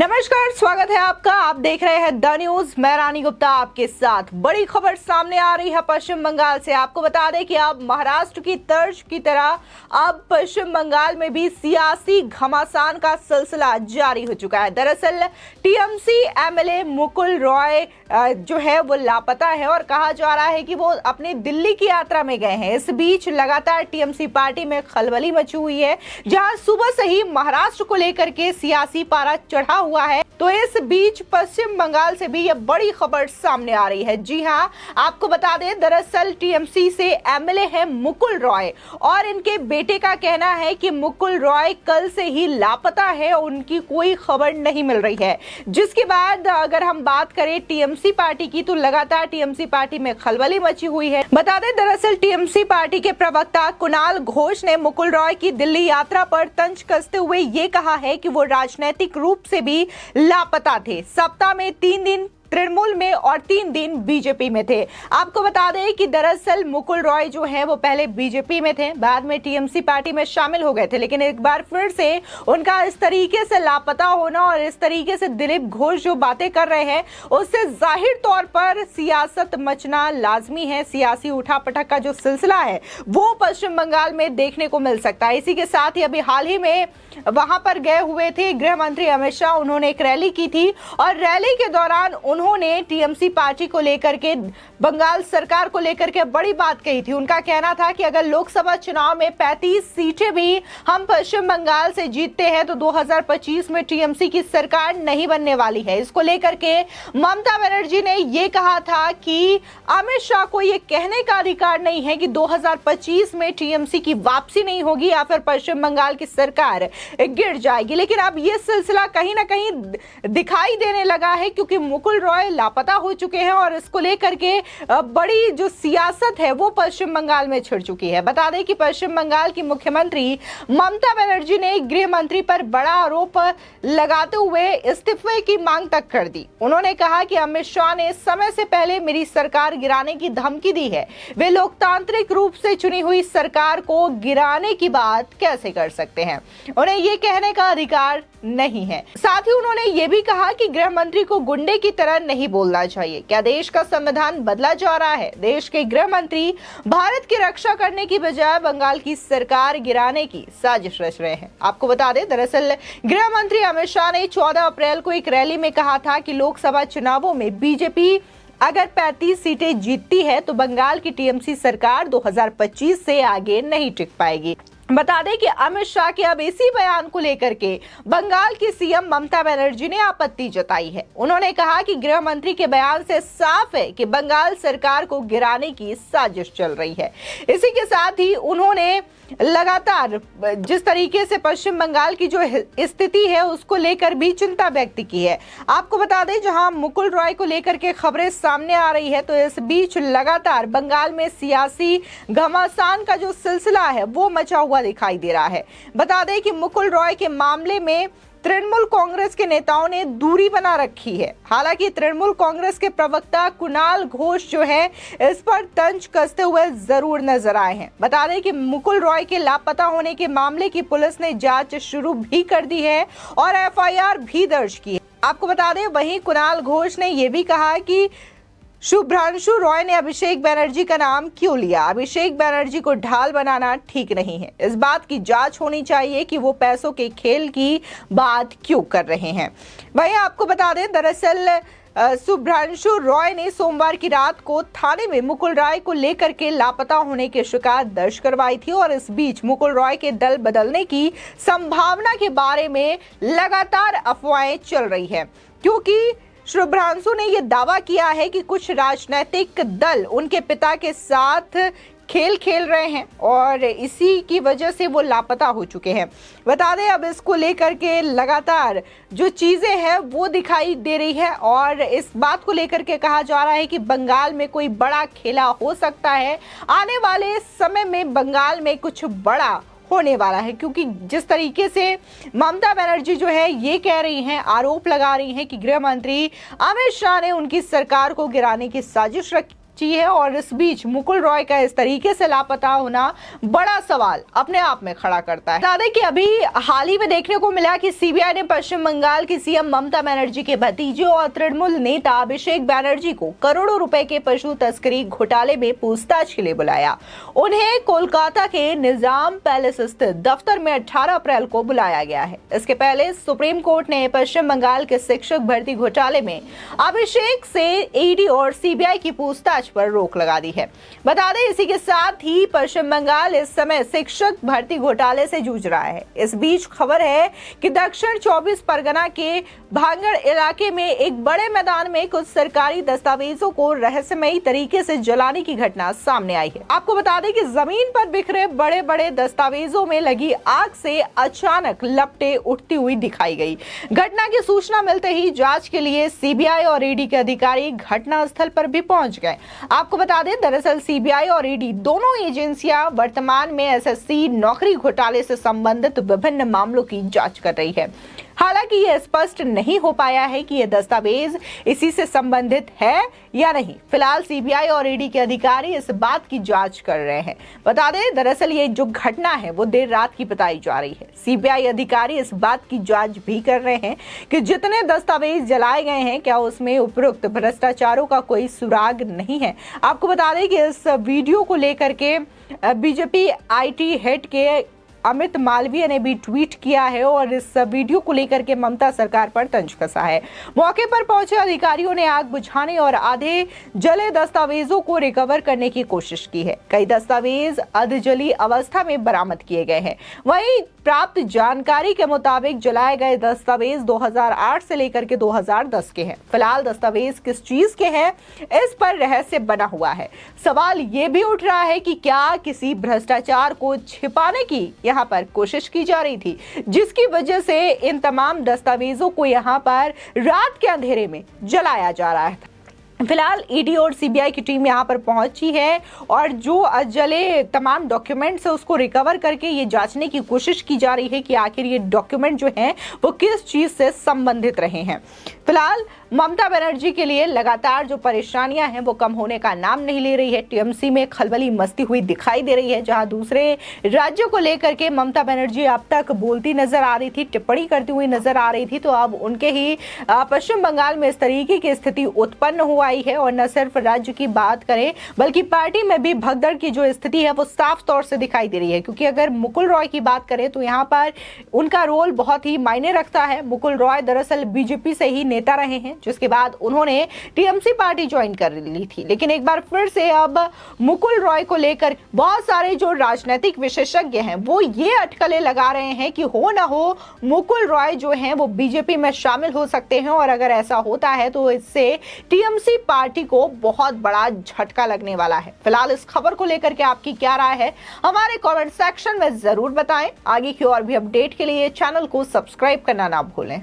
नमस्कार, स्वागत है आपका। आप देख रहे हैं द न्यूज। मैं रानी गुप्ता आपके साथ। बड़ी खबर सामने आ रही है पश्चिम बंगाल से। आपको बता दें कि अब महाराष्ट्र की तर्ज की तरह अब पश्चिम बंगाल में भी सियासी घमासान का सिलसिला जारी हो चुका है। दरअसल टीएमसी एमएलए मुकुल रॉय जो है वो लापता है और कहा जा रहा है कि वो अपनी दिल्ली की यात्रा में गए हैं। इस बीच लगातार टीएमसी पार्टी में खलबली मची हुई है, जहां सुबह से ही महाराष्ट्र को लेकर के सियासी पारा चढ़ा हुआ है। तो इस बीच पश्चिम बंगाल से भी यह बड़ी खबर सामने आ रही है। जी हां, आपको बता दें, दरअसल टीएमसी से एमएलए है मुकुल रॉय और इनके बेटे का कहना है कि मुकुल रॉय कल से ही लापता है, उनकी कोई खबर नहीं मिल रही है। जिसके बाद अगर हम बात करें टीएमसी पार्टी की, तो लगातार टीएमसी पार्टी में खलबली मची हुई है। बता दें, दरअसल टीएमसी पार्टी के प्रवक्ता कुणाल घोष ने मुकुल रॉय की दिल्ली यात्रा पर तंज कसते हुए ये कहा है कि वो राजनीतिक रूप से भी लापता थे। सप्ताह में 3 दिन तृणमूल में और 3 दिन बीजेपी में थे। आपको बता दें कि दरअसल मुकुल रॉय जो है वो पहले बीजेपी में थे, बाद में टीएमसी पार्टी में शामिल हो गए थे, लेकिन एक बार फिर से उनका इस तरीके से लापता होना और इस तरीके से दिलीप घोष जो बातें कर रहे हैं, उससे जाहिर तौर पर सियासत मचना लाजमी है। सियासी उठापटक का जो सिलसिला है वो पश्चिम बंगाल में देखने को मिल सकता है। इसी के साथ ही अभी हाल ही में वहां पर गए हुए थे गृह मंत्री अमित शाह। उन्होंने एक रैली की थी और रैली के दौरान उन्होंने टीएमसी पार्टी को लेकर के, बंगाल सरकार को लेकर के बड़ी बात कही थी। उनका कहना था कि अगर लोकसभा चुनाव में 35 सीटें भी हम पश्चिम बंगाल से जीतते हैं तो 2025 में टीएमसी की सरकार नहीं बनने वाली है। इसको लेकर के ममता बनर्जी ने यह कहा था कि अमित शाह को यह कहने का अधिकार नहीं है कि 2025 में टीएमसी की वापसी नहीं होगी या फिर पश्चिम बंगाल की सरकार गिर जाएगी। लेकिन अब यह सिलसिला कहीं ना कहीं दिखाई देने लगा है, क्योंकि मुकुल रॉय लापता हो चुके हैं और इसको लेकर के बड़ी जो सियासत है वो पश्चिम बंगाल में छिड़ चुकी है। बता दें कि पश्चिम बंगाल की मुख्यमंत्री ममता बनर्जी ने गृह मंत्री पर बड़ा आरोप लगाते हुए इस्तीफे की मांग तक कर दी। उन्होंने कहा कि अमित शाह ने समय से पहले मेरी सरकार गिराने की धमकी दी है। वे लोकतांत्रिक रूप से चुनी हुई सरकार को गिराने की बात कैसे कर सकते हैं? उन्हें ये कहने का अधिकार नहीं है। साथ ही उन्होंने ये भी कहा कि गृह मंत्री को गुंडे की तरह नहीं बोलना चाहिए। क्या देश का संविधान बदला जा रहा है? देश के गृह मंत्री भारत की रक्षा करने की बजाय बंगाल की सरकार गिराने की साजिश रच रहे हैं। आपको बता दें, दरअसल गृह मंत्री अमित शाह ने 14 अप्रैल को एक रैली में कहा था कि लोकसभा चुनावों में बीजेपी अगर 35 सीटें जीतती है तो बंगाल की टीएमसी सरकार 2025 से आगे नहीं टिक पाएगी। बता दें कि अमित शाह के अब इसी बयान को लेकर के बंगाल की सीएम ममता बनर्जी ने आपत्ति जताई है। उन्होंने कहा कि गृह मंत्री के बयान से साफ है कि बंगाल सरकार को गिराने की साजिश चल रही है। इसी के साथ ही उन्होंने लगातार जिस तरीके से पश्चिम बंगाल की जो स्थिति है उसको लेकर भी चिंता व्यक्त की है। आपको बता दें, जहां मुकुल रॉय को लेकर के खबरें सामने आ रही है, तो इस बीच लगातार बंगाल में सियासी घमासान का जो सिलसिला है वो मचा हुआ दिखाई दे रहा है। बता दें कि मुकुल रॉय के मामले में तृणमूल कांग्रेस के नेताओं ने दूरी बना रखी है। हालांकि तृणमूल कांग्रेस के प्रवक्ता कुणाल घोष जो है इस पर तंज कसते हुए जरूर नजर आए हैं। बता दें कि मुकुल रॉय के लापता होने के मामले की पुलिस ने जांच शुरू भी कर दी है और एफआईआर भी दर्ज की है। आपको बता दें, वहीं कुणाल घोष ने यह भी कहा कि शुभ्रांशु रॉय ने अभिषेक बनर्जी का नाम क्यों लिया? अभिषेक बनर्जी को ढाल बनाना ठीक नहीं है। इस बात की जांच होनी चाहिए कि वो पैसों के खेल की बात क्यों कर रहे हैं। वहीं आपको बता दें, दरअसल शुभ्रांशु रॉय ने सोमवार की रात को थाने में मुकुल रॉय को लेकर के लापता होने की शिकायत दर्ज करवाई थी और इस बीच मुकुल रॉय के दल बदलने की संभावना के बारे में लगातार अफवाहें चल रही है, क्योंकि शुभ्रांशु ने यह दावा किया है कि कुछ राजनीतिक दल उनके पिता के साथ खेल खेल रहे हैं और इसी की वजह से वो लापता हो चुके हैं। बता दें, अब इसको लेकर के लगातार जो चीजें हैं वो दिखाई दे रही है और इस बात को लेकर के कहा जा रहा है कि बंगाल में कोई बड़ा खेला हो सकता है। आने वाले समय में बंगाल में कुछ बड़ा होने वाला है, क्योंकि जिस तरीके से ममता बनर्जी जो है ये कह रही हैं, आरोप लगा रही हैं कि गृह मंत्री अमित शाह ने उनकी सरकार को गिराने की साजिश पहुंची है और इस बीच मुकुल रॉय का इस तरीके से लापता होना बड़ा सवाल अपने आप में खड़ा करता है। बता दें कि अभी हाल ही में देखने को मिला कि सीबीआई ने पश्चिम बंगाल की सीएम ममता बनर्जी के भतीजे और तृणमूल नेता अभिषेक बनर्जी को करोड़ों रुपए के पशु तस्करी घोटाले में पूछताछ के लिए बुलाया। उन्हें कोलकाता के निजाम पैलेस स्थित दफ्तर में 18 अप्रैल को बुलाया गया है। इसके पहले सुप्रीम कोर्ट ने पश्चिम बंगाल के शिक्षक भर्ती घोटाले में अभिषेक से ईडी और सीबीआई की पूछताछ पर रोक लगा दी है। बता दें इसी के साथ ही पश्चिम बंगाल इस समय शिक्षक भर्ती घोटाले से जूझ रहा है। इस बीच खबर है कि दक्षिण 24 परगना के भांगड़ इलाके में एक बड़े मैदान में कुछ सरकारी दस्तावेजों को रहस्यमयी तरीके से जलाने की घटना सामने आई है। आपको बता दें कि जमीन पर बिखरे बड़े बड़े दस्तावेजों में लगी आग से अचानक लपटें उठती हुई दिखाई गई। घटना की सूचना मिलते ही जांच के लिए सीबीआई और ईडी के अधिकारी घटनास्थल पर भी पहुंच गए। आपको बता दें दरअसल सीबीआई और ईडी दोनों एजेंसियां वर्तमान में एसएससी नौकरी घोटाले से संबंधित विभिन्न मामलों की जांच कर रही है। हालांकि यह स्पष्ट नहीं हो पाया है कि यह दस्तावेज इसी से संबंधित है या नहीं। फिलहाल सीबीआई और ईडी के अधिकारी इस बात की जांच कर रहे हैं। बता दें दरअसल ये जो घटना है वो देर रात की बताई जा रही है। सीबीआई अधिकारी इस बात की जांच भी कर रहे हैं कि जितने दस्तावेज जलाए गए हैं क्या उसमें उपरोक्त भ्रष्टाचारों का कोई सुराग नहीं है। आपको बता दें कि इस वीडियो को लेकर के बीजेपी आईटी हेड के अमित मालवीय ने भी ट्वीट किया है और इस वीडियो को लेकर के ममता सरकार पर तंज कसा है। मौके पर पहुंचे अधिकारियों ने आग बुझाने और आधे जले दस्तावेजों को रिकवर करने की कोशिश की है। कई दस्तावेज अधजली अवस्था में बरामद किए गए हैं। वहीं प्राप्त जानकारी के मुताबिक जलाए गए दस्तावेज 2008 से लेकर के 2010 के हैं। फिलहाल दस्तावेज किस चीज के हैं इस पर रहस्य बना हुआ है। सवाल ये भी उठ रहा है कि क्या किसी भ्रष्टाचार को छिपाने की यहाँ पर कोशिश की जा रही थी, जिसकी वजह से इन तमाम दस्तावेजों को यहाँ पर रात के अंधेरे में जलाया जा रहा है। फिलहाल ईडी और सीबीआई की टीम यहां पर पहुंची है और जो जले तमाम डॉक्यूमेंट्स है उसको रिकवर करके ये जांचने की कोशिश की जा रही है कि आखिर ये डॉक्यूमेंट जो हैं वो किस चीज से संबंधित रहे हैं। फिलहाल ममता बनर्जी के लिए लगातार जो परेशानियां हैं वो कम होने का नाम नहीं ले रही है। टीएमसी में खलबली मचती हुई दिखाई दे रही है। जहां दूसरे राज्यों को लेकर के ममता बनर्जी अब तक बोलती नजर आ रही थी, टिप्पणी करती हुई नजर आ रही थी, तो अब उनके ही पश्चिम बंगाल में इस तरीके की स्थिति उत्पन्न हुआ है। और न सिर्फ राज्य की बात करें बल्कि पार्टी में भी भगदड़ की जो स्थिति है वो साफ तौर से दिखाई दे रही है। क्योंकि अगर मुकुल रॉय की बात करें तो यहाँ पर उनका रोल बहुत ही मायने रखता है। मुकुल रॉय दरअसल बीजेपी से ही नेता रहे हैं, जिसके बाद उन्होंने टीएमसी पार्टी ज्वाइन कर ली थी। लेकिन एक बार फिर से अब मुकुल रॉय को लेकर बहुत सारे जो राजनीतिक विशेषज्ञ हैं वो ये अटकलें लगा रहे हैं कि हो ना हो मुकुल रॉय जो हैं वो बीजेपी में शामिल हो सकते हैं। और अगर ऐसा होता है तो इससे टीएमसी पार्टी को बहुत बड़ा झटका लगने वाला है। फिलहाल इस खबर को लेकर के आपकी क्या राय है हमारे कमेंट सेक्शन में जरूर बताएं। आगे की और भी अपडेट के लिए चैनल को सब्सक्राइब करना ना भूलें।